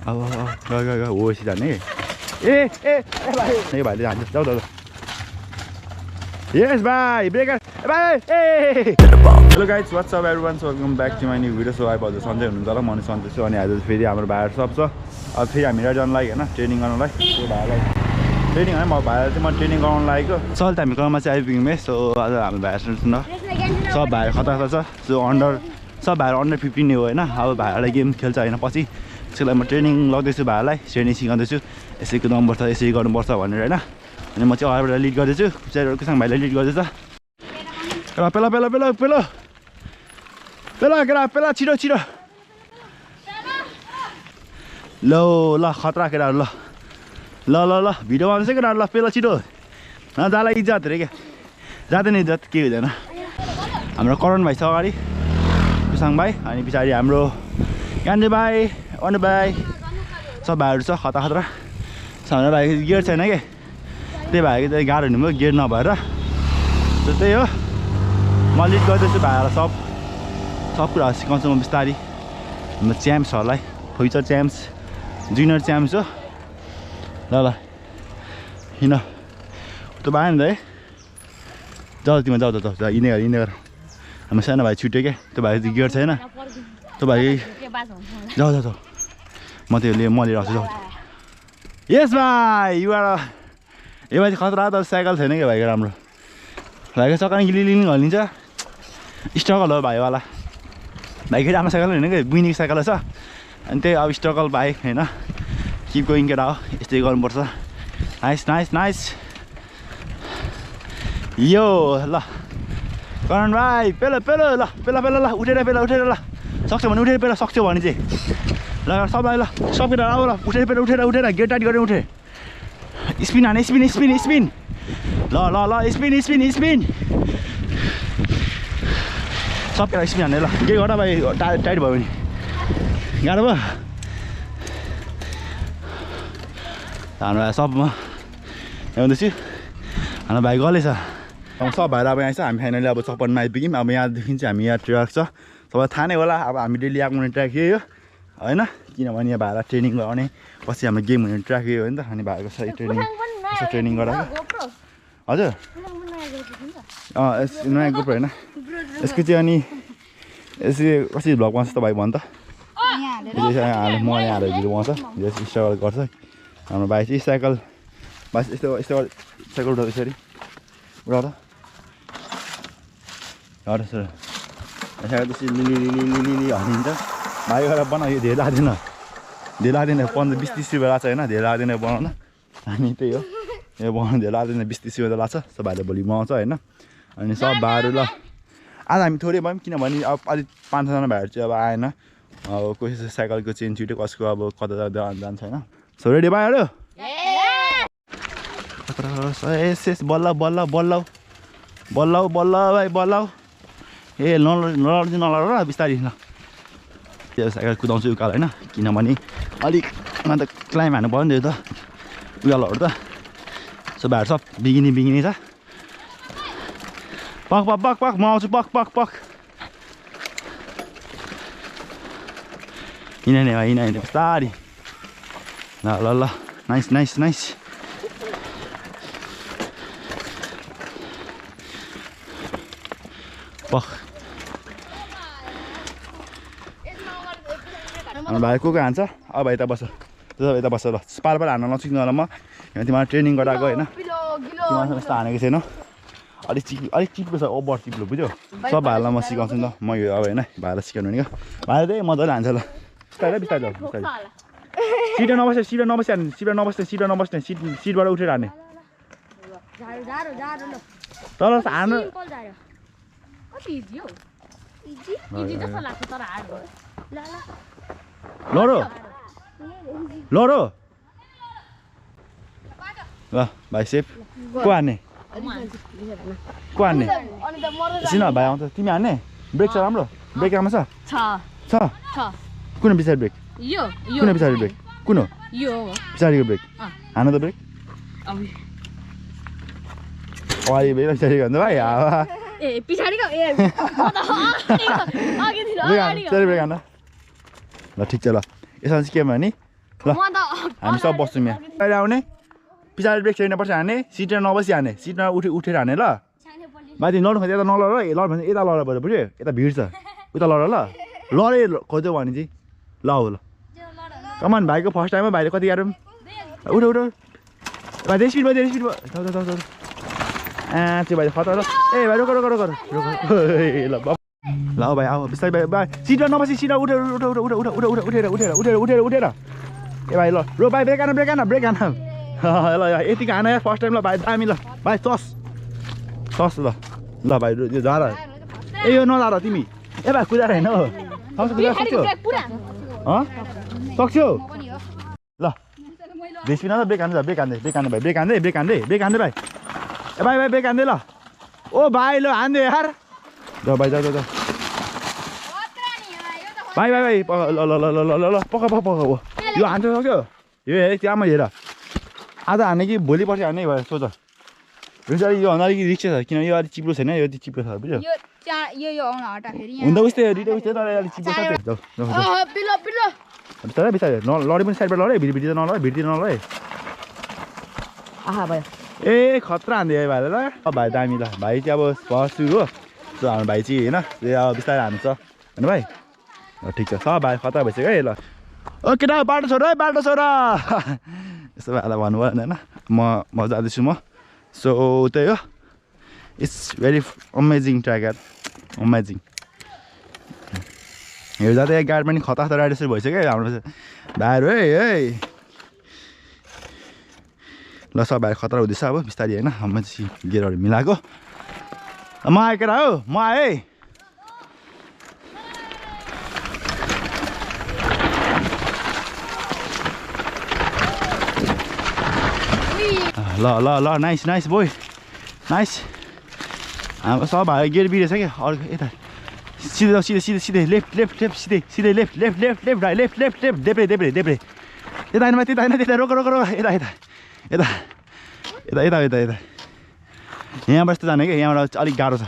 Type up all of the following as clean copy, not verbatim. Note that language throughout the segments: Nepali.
अब गयो हो यसरी जाने ए भाइ भाइले जान्छ जाऊ जाऊ यस भाइ ब्रेकर भाइ ए hello guys what's up everyone so welcome back to my new video so आइज सन्चै हुनुहुन्छ होला म सन्चै छु अनि आज फेरि हाम्रो भाइहरू सब छ अब फेरि हामी राइडनलाई होइन ट्रेनिङ गर्नलाई त्यो भाइलाई ट्रेनिङ होइन म भाइलाई चाहिँ म ट्रेनिङ गराउनु लागेको चल हामी गाउँमा चाहिँ आइपुग्यौँ है सो आज हाम्रो भाइहरू सुन सब भाइहरू खतरा छ सो सब भाइहरू अन्डर 15 नै हो होइन अब भाइहरूलाई गेम खेल्छ होइन पछि त्यसलाई म ट्रेनिङ लग्दैछु भाइहरूलाई ट्रेनिङ सिकाउँदैछु यसरी कुदाउनुपर्छ यसरी गर्नुपर्छ भनेर होइन अनि म चाहिँ अगाडिबाट लिड गर्दैछु कुसाङ भाइलाई लिड गर्दैछ पेला छिटो छिटो ल खतरा केटाहरू ल भिडियो बनाउँछ केटाहरू ल पेला छिटो जाला इज्जत अरे क्या जाँदैन इज्जत के हुँदैन हाम्रो करण भाइ छ अगाडि कुसाङ भाइ अनि पछाडि हाम्रो कान्डे भाइ अनु भाइ सब भाइहरू छ खतरा हाम्रो भाइको गियर छैन क्या त्यही भाइको चाहिँ गाह्रो हुनु भयो गियर नभएर त्यो त्यही हो म लिड गर्दैछु भाइहरूलाई सब कुराहरू सिकाउँछु म बिस्तारी हाम्रो च्याम्प्सहरूलाई फ्युचर च्याम्प्स जुनियर च्याम्प्स हो ल हिँड त्यो भाइ नि त है जाऊ तिमीहरू जाऊ हिँड्ने गर हाम्रो सानो भाइ छुट्यो क्या त्यो भाइ गियर छैन त्यो भाइ जाऊ म त्यो म लिएर आउँछु जाऊ यस भाइ युआर यो भाइ चाहिँ खतरा त साइकल छैन क्या भाइको राम्रो भाइको चक्का लिलिङ हल्लिन्छ स्ट्रगल हो भाइवाला भाइको राम्रो साइकल होइन क्या बुइनेको साइकल छ अनि त्यही अब स्ट्रगल बाइक होइन किप गोइङ केटा हो यस्तै गर्नुपर्छ नाइस यो ल करण भाइ पेला उठेर ल सक्छ भने उठेर पेला सक्छौ भने चाहिँ ल सबलाई ल सब केटा अब ल उठेर गेट टाइट गरेर उठे स्पिन हाने स्पिन ल स्पिन सब केटा स्पिन हाने ल के गर भाइ टाइट भयो भने गाह्रो भयो हाम्रो भाइ सबमा ल्याउँदैछु हाम्रो भाइ गलेछ सब भाइहरू अब यहाँ छ हामी फाइनली अब चप्पनमा आइपुग्यौँ अब यहाँदेखि चाहिँ हामी यहाँ ट्र्याक छ सबैलाई थाहा नै होला अब हामी डेली आएको हुने ट्र्याक यही हो होइन किनभने यहाँ भाइहरूलाई ट्रेनिङ गराउने पछि हाम्रो गेम हुने ट्र्याक यही हो नि त अनि भाइहरूको सही ट्रेनिङ गराएको हजुर नयाँ गोप्रो होइन यसको चाहिँ अनि यसरी कसरी भ्लग बनाउँछ त भाइ भन् त मले हालेर भिडियो बनाउँछ स्ट्रगल गर्छ हाम्रो भाइ चाहिँ साइकल बास यस्तो साइकल उठाउँछ यसरी उठाउँछ सर साइकल त्यसरी लिली हनिन्छ भाइ गएर बनायो धेरै लाग्दैन 15-20-30 रुपियाँ लाग्छ होइन धेरै लाग्दैन बनाउन अनि त्यही हो यो बनाउनु धेरै लाग्दैन 20-30 रुपियाँ लाग्छ सब भाइले भोलि बनाउँछ होइन अनि सब भाइहरू ल आज हामी थोरै भयौँ किनभने अब अलिक 5-6जना भाइहरू चाहिँ अब आएन अब कसै साइकलको चेन छुट्यो कसको अब कता जान्छ होइन सो रेडी भाइहरू बल्ल भाइ बल्ल ए नलड बिस्तारी ल त्यो साइकल कुदाउँछु उकालो होइन किनभने अलिक अन्त क्लाइम हान्नु पऱ्यो नि त्यो त उकालोहरू त सो भाइहरू सब बिगिनी छ पक म आउँछु पक हिँड्ने बिस्तारी ल नाइस पख हाम्रो भाइ को हान्छ अब यता बस ल पार हान्न नसिक्नु होला म यहाँ तिमीलाई ट्रेनिङ गराएको होइन तिमीसँग यस्तो हानेको छैन अलिक चिप्लो छ ओभर चिप्लो बुझ्यौ सब भाइलाई म सिकाउँछु नि त म यो अब होइन भाइलाई सिकाउनु नि क्या भाइले चाहिँ मजाले हान्छ ल बिस्तारै सिट नबस्ने सिटबाट उठेर हाने तर हार्नु लरो ल भाइ सेफ को हान्ने सिन भाइ आउँछ तिमी हान्ने ब्रेक छ राम्रो ब्रेक राम्रो छ कुन पछाडि ब्रेक कुन पछाडि ब्रेक कुन हो पछाडिको ब्रेक हान त ब्रेक अगाडि ब्रेक पछाडि भन्छ भाइ पछाडिको ब्रेक हान ल ठिक छ ल यसमा चाहिँ के भने ल हामी सब बस्छौँ यहाँ कहिले आउने पछाडि ब्रेक छैन पर्छ हाने सिटमा नबसी हाने सिटमा उठेर हाने ल माथि लड्नु खोज्यो यता नलड है लड भने यता लड पर्छ बुझ्यो यता भिड छ उता लड ल लडे खोज्यो भने चाहिँ ल हो ल कमान भाइको फर्स्ट टाइममा भाइले कति गाह्रो उठ उठ भाइ धेरै स्पिड भयो धेरै स्पिड भयो त्यो भाइ खतरा ल ए भाइ रोक रोक रोक रोक ल ल भाइ आऊ बिस्तारै भाइ भाइ सिटमा नबसी सिटमा उठेर उठ उठ उठ उठ उठ उठेर उठेर उठेर उठेर उठेर ए भाइ ल रो भाइ ब्रेक हान ल यतिको हान फर्स्ट टाइम ल भाइ दामी ल भाइ सस ल भाइ यो झार ए यो नझार तिमी ए भाइ कुदाएर होइन हो सक्छौ सक्छौ ल बेसी न ब्रेक हान्दै भाइ ब्रेक हान्दै भाइ ए भाइ ब्रेक हान्दै ल ओ भाइ ल हान्दै यार ल भाइ जा भाइ ल पक यो हान्छ सक्यो यो हेर त्यहाँमा हेर आज हाने कि भोलि पर्सि हाने भयो सोच यो भन्दा अलिकति रिक्स छ किनभने यो अलिक चिप्लो छैन यो चिप्लो छ बुझ्यो हुन त उस्तै दुइटै उस्तै तर अलिक चिप्लो छ त्यो बिस्तारै लडे पनि साइडबाट लडे भिडी भिडतिर नलडे आहा भाइ ए खतरा हान्दै है भाइले ल भाइ दामी ल भाइ चाहिँ अब फर्स्ट सुरु हो सो हाम्रो भाइ चाहिँ होइन अब बिस्तारै हान्छ होइन भाइ ठिक छ सब भाइ खतरा भइसक्यो है ल ओ केटा बाटो छोड है बाटो छोड यस्तो भाइलाई भन्नुभयो होइन म जाँदैछु म सो त्यही हो इट्स भेरी अमेजिङ ट्र्याक यार अमेजिङ हेर्दा त गाडी पनि खतरा राइड जस्तो भइसक्यो हाम्रो भाइहरू है ल सब भाइ खतरा हुँदैछ अब बिस्तारै होइन म चाहिँ गियरहरू मिलाएको म आएँ केटा हो म आएँ ल नाइस बोय नाइस हाम्रो सब भाइ गियर बिरेछ क्या अर्को यता सिधै लेफ्ट सिधै लेफ्ट भाइ लेफ्ट देब्रे यता होइन त्यता रोक यता यहाँबाट यस्तो जाने क्या यहाँबाट अलिक गाह्रो छ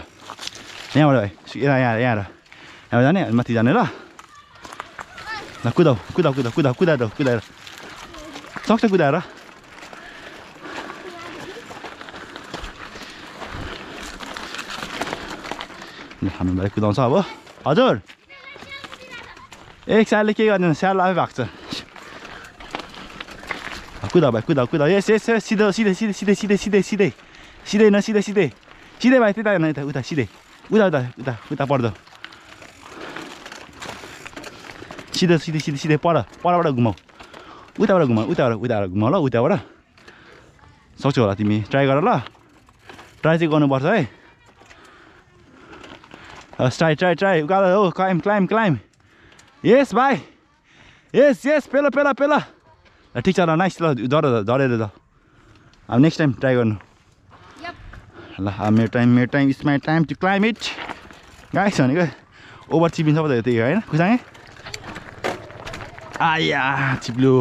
यहाँबाट भाइ यहाँ जाने माथि जाने ल कुदाएर सक्छ कुदाएर हाम्रो भाइ कुदाउँछ अब हजुर एक स्यालले के गर्दैन स्याल आफै भएको छ कुदा भाइ कुदा यस सिधै भाइ त्यता होइन यता उता सिधै उता पर्दो सिधै परबाट घुमाऊ उताबाट घुमाऊ ल उताबाट सक्छौ होला तिमी ट्राई गर ल ट्राई चाहिँ गर्नुपर्छ है ट्राई उकालो हो क्लाइम यस भाइ यस पेलो ल ठिक छ ल नाइस ल झरेर ल अब नेक्स्ट टाइम ट्राई गर्नु ल मेरो time it's my time to claim it guys भनेको ओभर चिपिन्छ पो त त्यही होइन खुसाङे आया चिप्लो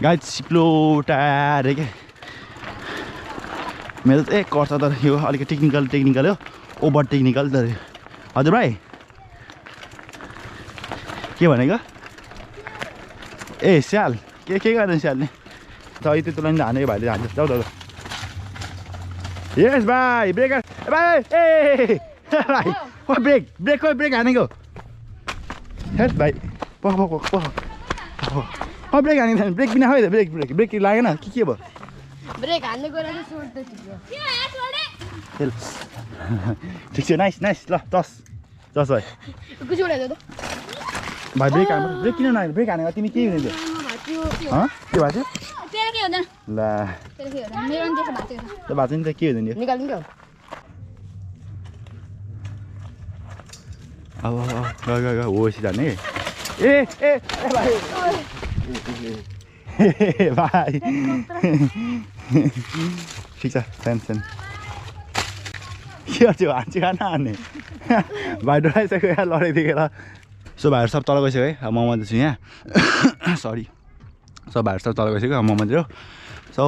गाइस चिप्लो टाढे के मेरो त एक कर्छ तर यो अलिकति टेक्निकल हो ओभर टेक्निकल तर हजुर भाइ के भनेको ए स्याल के गर्दैन स्यालले त्यस्तो लाइन हानेको भाइले हान्छ जाऊ यस भाइ ब्रेक भाइ ए भाइ ब्रेक हानेको हेस भाइ ब्रेक हानेको छैन ब्रेक बिना खोइ त ब्रेक लागेन के भयो ब्रेक हान्ने गएर ठिक छ नाइस ल 10 भाइ भाइ ब्रेक किन नहाने ब्रेक हानेको तिमी के हुने त्यो के भएको थियो ल त्यो भएको नि त के हुँदैन निकाल्नु अब गयो हो जाने ए भाइ भाइ ठिक छ टेन्सन के गर्छु हान्छु खान हान्ने भाइ डराइसक्यो यहाँ लडाइदिएर सो भाइहरू सब तल गइसक्यो है म मात्रै छु यहाँ सरी सो भाइहरू सब तल गइसक्यो म मात्रै हो सो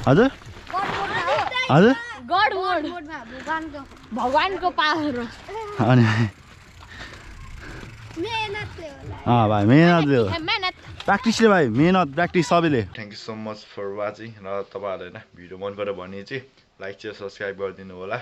हजुर हजुर गड मोडमा भगवानको पावर हो अनि मेहनतले होला भाइ मेहनतले हो मेहनत प्र्याक्टिसले भाइ मेहनत प्र्याक्टिस सबैले thank you so much for watching र तपाईँहरूलाई होइन भिडियो मन पऱ्यो भने चाहिँ लाइक चाहिँ सब्सक्राइब गरिदिनु होला